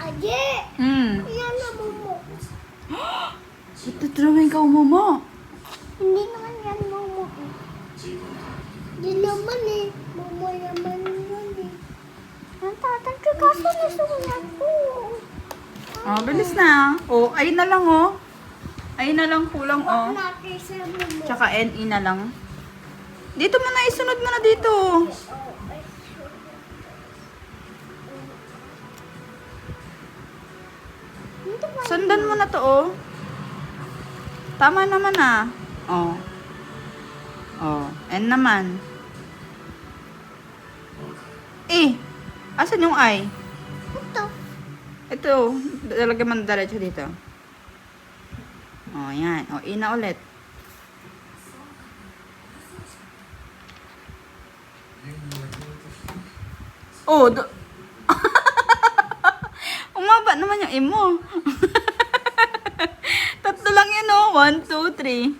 Ade! Yan na momo. Ito drawing ka momo. Hindi naman yan momo. Hindi naman eh. Momo naman yun eh. Ang tatang kaso nasulat ko. Oh, bilis na. Oh, ayun na lang oh. Ayun na lang kulang oh. Natin sa momo. Tsaka NE na lang. Dito mo na, isunod mo na dito. Sundan mo na to oh. Tama naman ah. Oh. Oh, N naman. Asan yung I? Ito. Ito, talaga man diretso dito. Oh, yan. Oh, E na ulit. Oh, umaba naman yung E mo. Tatlo lang yan oh. 1, 2, 3.